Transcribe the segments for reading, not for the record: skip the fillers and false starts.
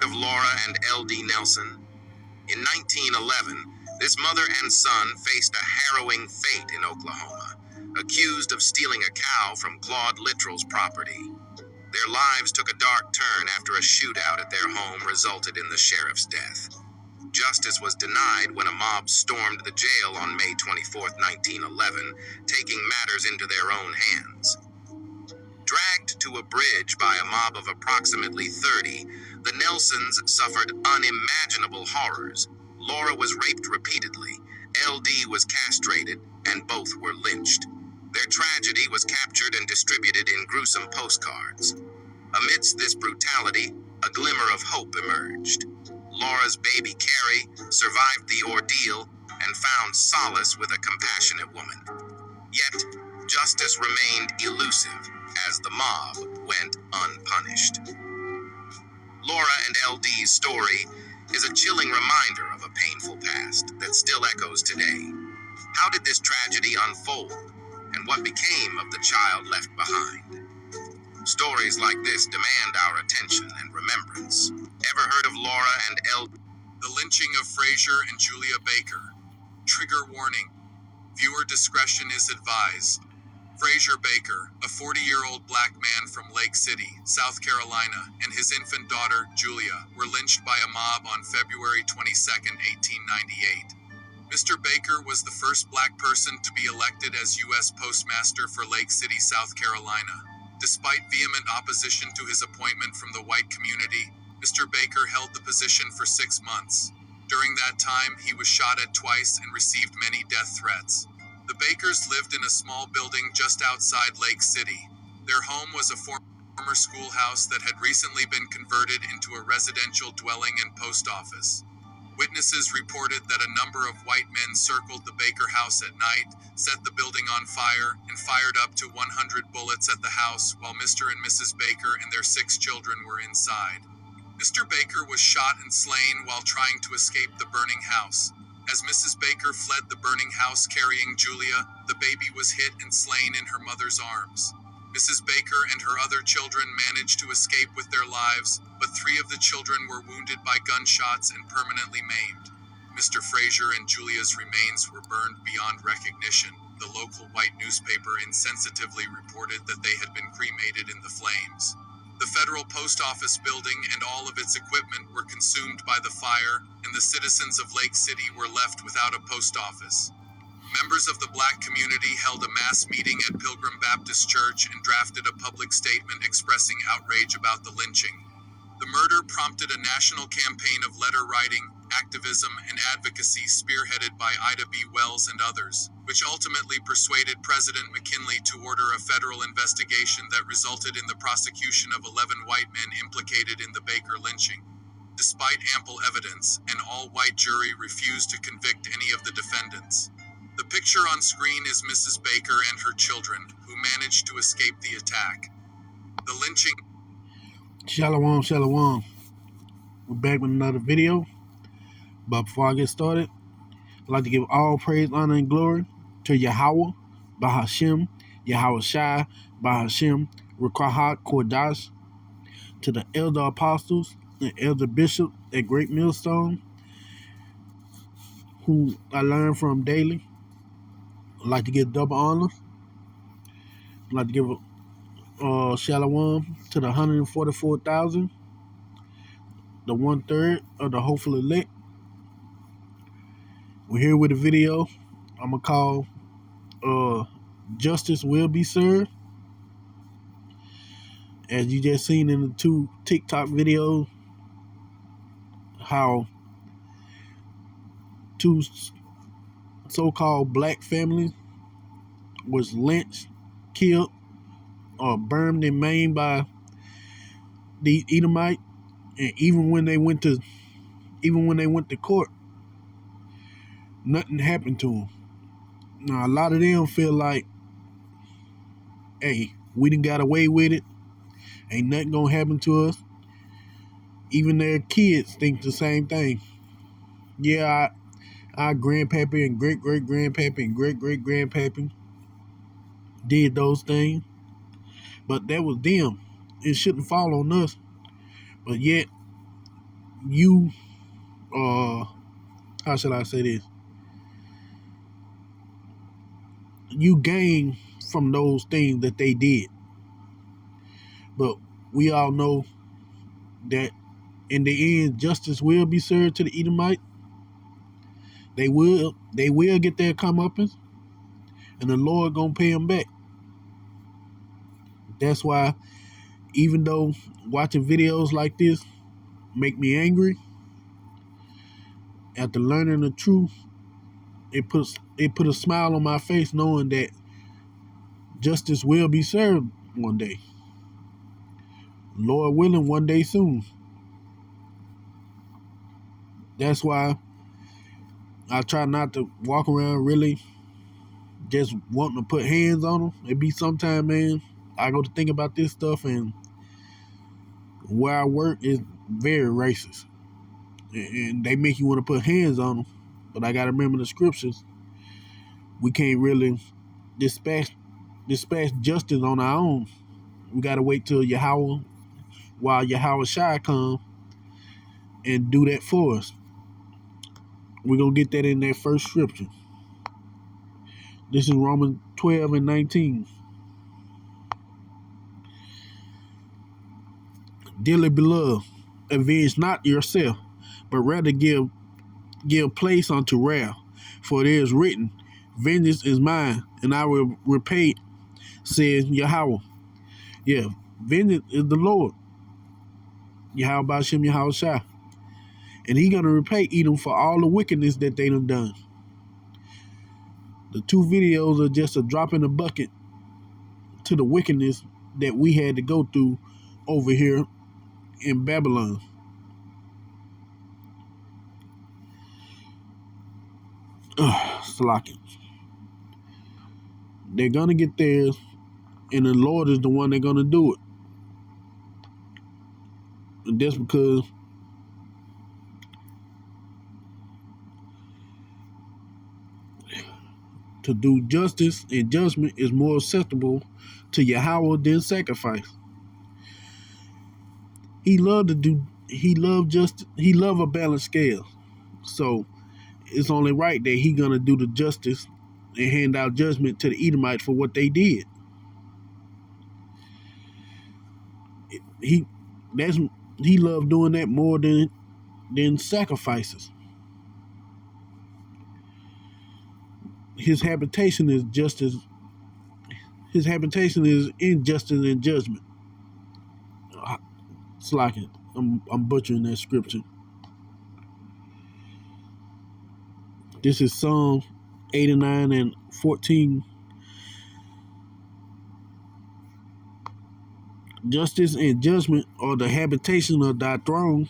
of Laura and L.D. Nelson? In 1911, this mother and son faced a harrowing fate in Oklahoma, accused of stealing a cow from Claude Littrell's property. Their lives took a dark turn after a shootout at their home resulted in the sheriff's death. Justice was denied when a mob stormed the jail on May 24, 1911, taking matters into their own hands. Dragged to a bridge by a mob of approximately 30, the Nelsons suffered unimaginable horrors. Laura was raped repeatedly, LD was castrated, and both were lynched. Their tragedy was captured and distributed in gruesome postcards. Amidst this brutality, a glimmer of hope emerged. Laura's baby Carrie survived the ordeal and found solace with a compassionate woman. Yet, justice remained elusive as the mob went unpunished. Laura and LD's story is a chilling reminder of a painful past that still echoes today. How did this tragedy unfold, and what became of the child left behind? Stories like this demand our attention and remembrance. Ever heard of Laura and LD? The lynching of Frazier and Julia Baker. Trigger warning. Viewer discretion is advised. Frazier Baker, a 40-year-old black man from Lake City, South Carolina, and his infant daughter, Julia, were lynched by a mob on February 22, 1898. Mr. Baker was the first black person to be elected as U.S. Postmaster for Lake City, South Carolina. Despite vehement opposition to his appointment from the white community, Mr. Baker held the position for 6 months. During that time, he was shot at twice and received many death threats. The Bakers lived in a small building just outside Lake City. Their home was a former schoolhouse that had recently been converted into a residential dwelling and post office. Witnesses reported that a number of white men circled the Baker house at night, set the building on fire, and fired up to 100 bullets at the house while Mr. and Mrs. Baker and their 6 children were inside. Mr. Baker was shot and slain while trying to escape the burning house. As Mrs. Baker fled the burning house carrying Julia, the baby was hit and slain in her mother's arms. Mrs. Baker and her other children managed to escape with their lives, but 3 of the children were wounded by gunshots and permanently maimed. Mr. Frazier and Julia's remains were burned beyond recognition. The local white newspaper insensitively reported that they had been cremated in the flames. The Federal Post Office building and all of its equipment were consumed by the fire, and the citizens of Lake City were left without a post office. Members of the black community held a mass meeting at Pilgrim Baptist Church and drafted a public statement expressing outrage about the lynching. The murder prompted a national campaign of letter writing, activism, and advocacy spearheaded by Ida B. Wells and others, which ultimately persuaded President McKinley to order a federal investigation that resulted in the prosecution of 11 white men implicated in the Baker lynching. Despite ample evidence, an all-white jury refused to convict any of the defendants. The picture on screen is Mrs. Baker and her children, who managed to escape the attack. The lynching... Shalom, shalom. We're back with another video. But before I get started, I'd like to give all praise, honor, and glory to Yahweh, Bahashem, Yahweh Shai, Bahashem, Rukahat Kodash, to the elder apostles and elder bishop at Great Millstone, who I learn from daily. I'd like to give double honor. I'd like to give shalom to the 144,000, the 1/3 of the hopeful elect. We're here with a video I'm going to call Justice Will Be Served. As you just seen in the 2 TikTok videos, how 2 so-called black families was lynched, killed, or burned and maimed by the Edomite, and even when they went to court, nothing happened to them. Now a lot of them feel like, hey, we done got away with it, ain't nothing gonna happen to us. Even their kids think the same thing. Yeah, our grandpappy and great-great-grandpappy and great-great-grandpappy did those things, but that was them. It shouldn't fall on us. But yet, you how should I say this? You gain from those things that they did. But we all know that in the end, justice will be served to the Edomite. They will get their comeuppance, and the Lord gonna pay them back. That's why, even though watching videos like this make me angry, after learning the truth, it put a smile on my face knowing that justice will be served one day. Lord willing, one day soon. That's why I try not to walk around really just wanting to put hands on them. It be sometime, man, I go to think about this stuff, and where I work is very racist. And they make you want to put hands on them. But I got to remember the scriptures. We can't really dispatch justice on our own. We got to wait till while Yahweh Shai come and do that for us. We're going to get that in that first scripture. This is Romans 12 and 19. Dearly beloved, avenge not yourself, but rather give place unto wrath. For it is written, vengeance is mine, and I will repay, says Yahweh. Yeah, vengeance is the Lord. Yahweh Ba'ashem Yahweh Shai. And He gonna repay Edom for all the wickedness that they done. The two videos are just a drop in the bucket to the wickedness that we had to go through over here in Babylon. Slacking. They're gonna get theirs, and the Lord is the one that's gonna do it. And that's because to do justice and judgment is more acceptable to Yahweh than sacrifice. He loved a balanced scale. So it's only right that He gonna do the justice and hand out judgment to the Edomites for what they did. He loved doing that more than sacrifices. His habitation is in justice and judgment. It's like it. I'm butchering that scripture. This is Psalm 89 and 14. Justice and judgment are the habitation of thy throne.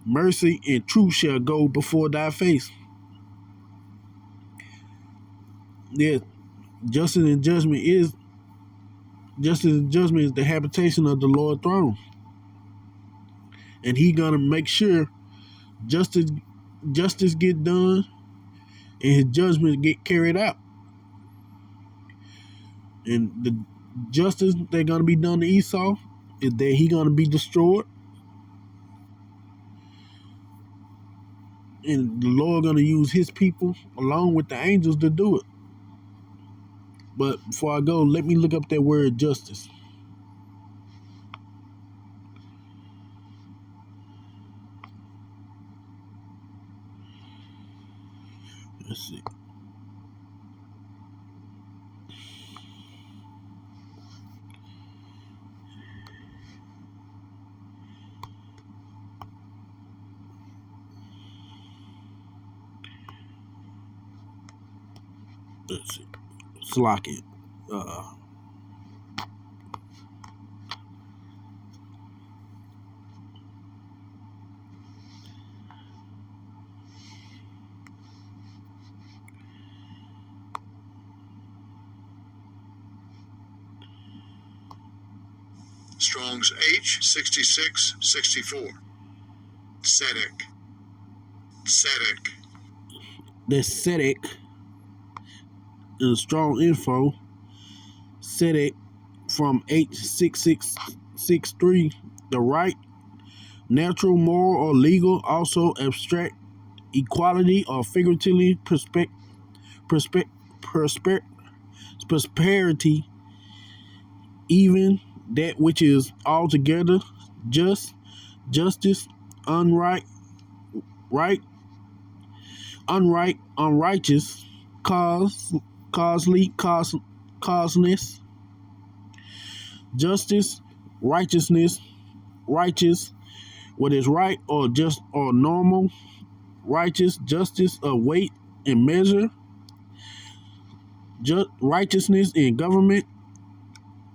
Mercy and truth shall go before thy face. Yeah, justice and judgment is the habitation of the Lord's throne. And He gonna make sure justice get done and His judgments get carried out. And the justice that's gonna be done to Esau is that he gonna be destroyed. And the Lord gonna use His people along with the angels to do it. But before I go, let me look up that word justice. Let's see. Let's see. Slock it. Strong's H6664. Tzedek. That's Tzedek. In strong info, Tzedek from H6663 the right, natural, moral, or legal, also abstract, equality, or figuratively prosperity, even that which is altogether just, justice, unrighteous, causeless, justice, righteous, what is right or just or normal, righteous, justice of weight and measure, righteousness in government,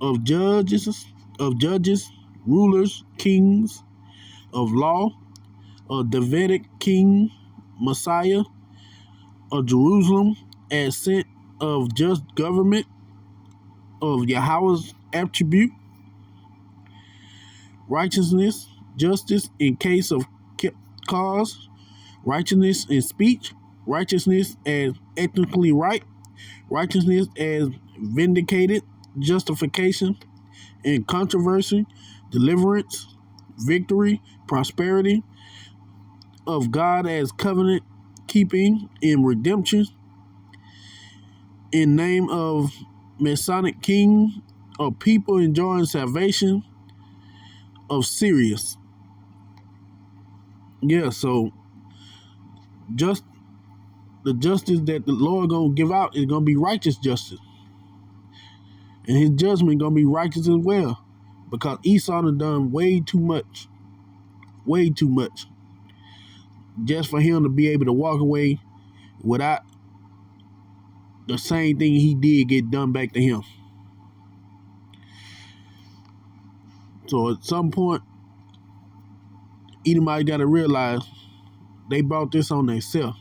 of judges, rulers, kings, of law, of Davidic king, Messiah, of Jerusalem, as sent, of just government, of Yahweh's attribute, righteousness, justice in case of cause, righteousness in speech, righteousness as ethnically right, righteousness as vindicated, justification in controversy, deliverance, victory, prosperity, of God as covenant keeping in redemption, in name of Messianic King, of people enjoying salvation, of Sirius. Yeah, so just the justice that the Lord gonna give out is gonna be righteous justice. And his judgment gonna be righteous as well. Because Esau done way too much. Way too much. Just for him to be able to walk away without the same thing he did get done back to him. So at some point, Edomite gotta realize they brought this on themselves.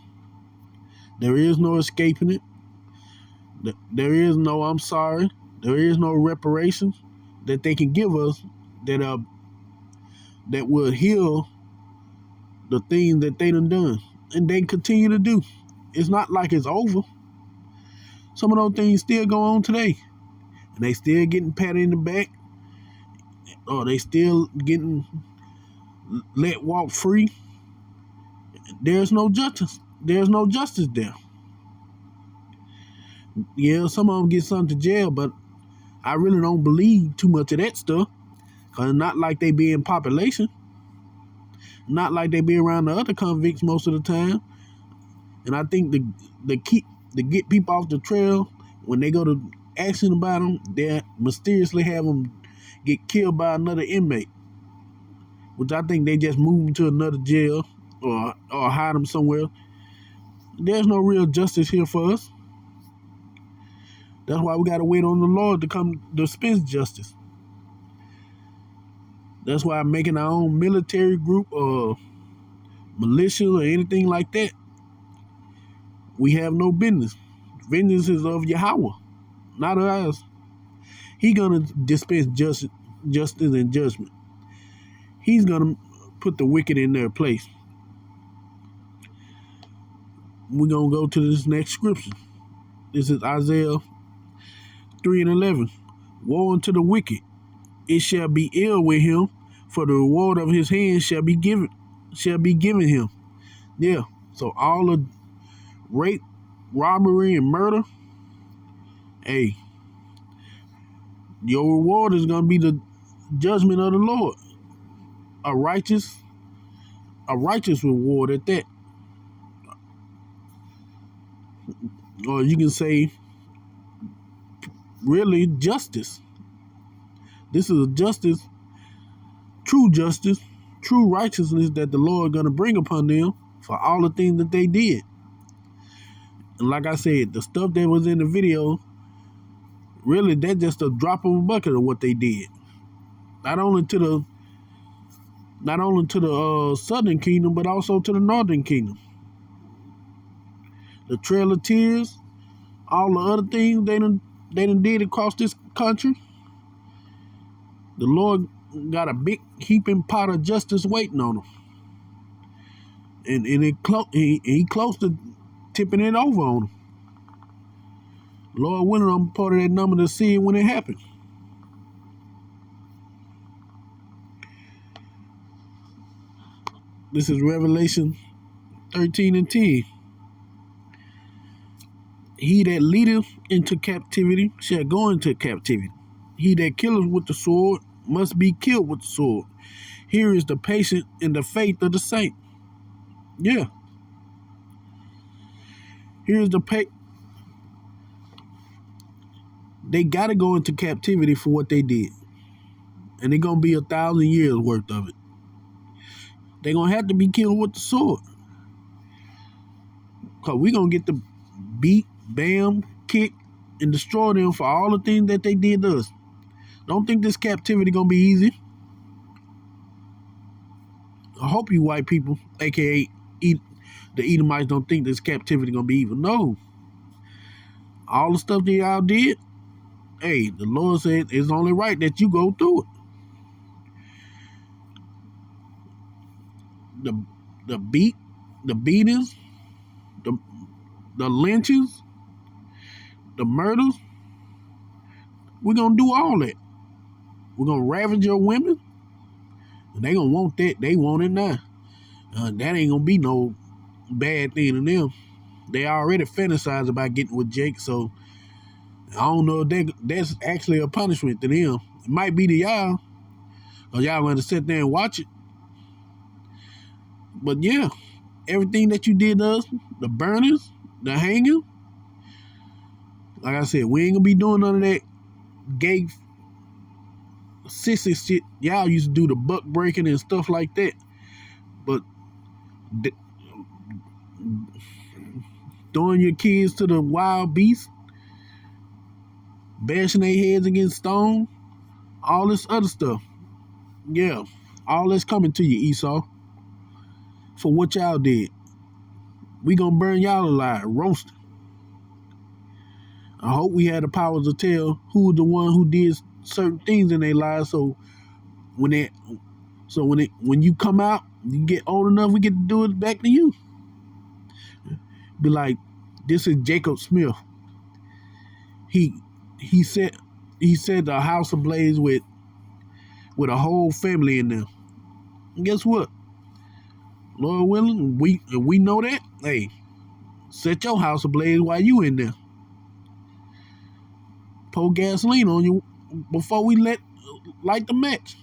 There is no escaping it. There is no I'm sorry. There is no reparations that they can give us that will heal the things that they done. And they continue to do. It's not like it's over. Some of those things still go on today. And they still getting patted in the back. Or they still getting let walk free. There's no justice. There's no justice there. Yeah, some of them get sent to jail, but I really don't believe too much of that stuff. Because it's not like they be in population. Not like they be around the other convicts most of the time. And I think to get people off the trail, when they go to asking about them, they mysteriously have them get killed by another inmate. Which I think they just move them to another jail or hide them somewhere. There's no real justice here for us. That's why we got to wait on the Lord to come dispense justice. That's why making our own military group or militia or anything like that, we have no business. Vengeance is of Yahweh, not of us. He gonna dispense justice and judgment. He's gonna put the wicked in their place. We're gonna go to this next scripture. This is Isaiah 3:11. Woe unto the wicked! It shall be ill with him, for the reward of his hands shall be given him. Yeah. So all of rape, robbery, and murder, hey, your reward is gonna be the judgment of the Lord. A righteous reward at that. Or you can say, really, justice. This is a justice, true righteousness that the Lord going to bring upon them for all the things that they did. And like I said, the stuff that was in the video, really, that's just a drop of a bucket of what they did. Not only to the southern kingdom, but also to the northern kingdom. The Trail of Tears, all the other things they done did across this country. The Lord got a big heaping pot of justice waiting on him. And he close to tipping it over on him. Lord willing, I'm part of that number to see it when it happens. This is Revelation 13 and 10. He that leadeth into captivity shall go into captivity. He that killeth with the sword must be killed with the sword. Here is the patience and the faith of the saint. Yeah. Here's the they got to go into captivity for what they did. And they're going to be 1,000 years worth of it. They're going to have to be killed with the sword. Because we're going to get to beat, bam, kick, and destroy them for all the things that they did to us. Don't think this captivity going to be easy. I hope you white people, a.k.a. the Edomites, don't think this captivity going to be evil. No. All the stuff that y'all did, hey, the Lord said it's only right that you go through it. The beatings, the lynchings, the murders, we're going to do all that. We're going to ravage your women. And they going to want that. They want it now. That ain't going to be no bad thing to them. They already fantasize about getting with Jake, so I don't know if that's actually a punishment to them. It might be to y'all, or y'all going to sit there and watch it. But yeah, everything that you did to us, the burnings, the hanging, like I said, we ain't going to be doing none of that gay sissy shit. Y'all used to do the buck breaking and stuff like that. But throwing your kids to the wild beasts, bashing their heads against stone, all this other stuff. Yeah, all that's coming to you, Esau, for what y'all did. We gonna burn y'all alive, roasted. I hope we had the power to tell who the one who did certain things in their lives, so when you come out, you get old enough, we get to do it back to you. Be like, this is Jacob Smith. He said the house ablaze with a whole family in there. And guess what? Lord willing, we know that. Hey, set your house ablaze while you in there. Pour gasoline on you before we light the match.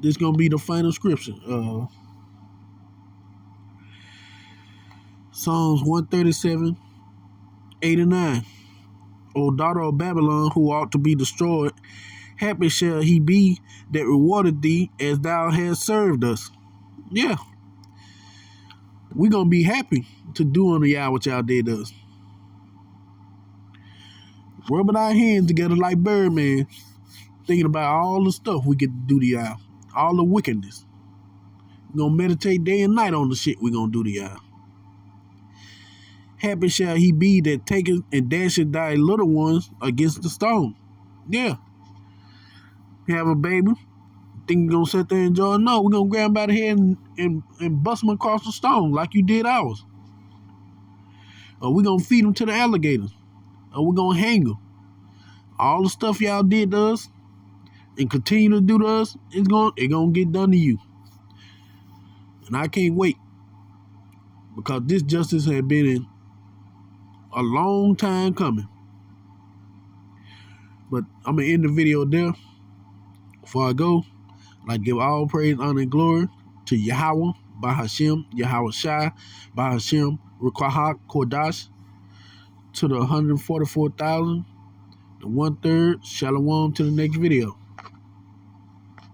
This gonna be the final scripture. Psalms 137, 8 and 9. O daughter of Babylon, who ought to be destroyed, happy shall he be that rewarded thee as thou hast served us. Yeah. We're going to be happy to do unto y'all what y'all did to us. Rubbing our hands together like Birdman, thinking about all the stuff we get to do to y'all. All the wickedness. We're going to meditate day and night on the shit we're going to do to y'all. Happy shall he be that taketh and dasheth thy little ones against the stone. Yeah. You have a baby, think you're going to sit there and enjoy it? No, we're going to grab them by the head and bust them across the stone like you did ours. Or we're going to feed them to the alligators. Or we're going to hang them. All the stuff y'all did to us and continue to do to us, it's going to get done to you. And I can't wait. Because this justice has been in a long time coming. But I'm going to end the video there. Before I go, I'd like to give all praise, honor, and glory to Yahweh, Bahashem, Yahweh Shai, Bahashem, Rukwahak, Kodash, to the 144,000, the 1/3, Shalom to the next video.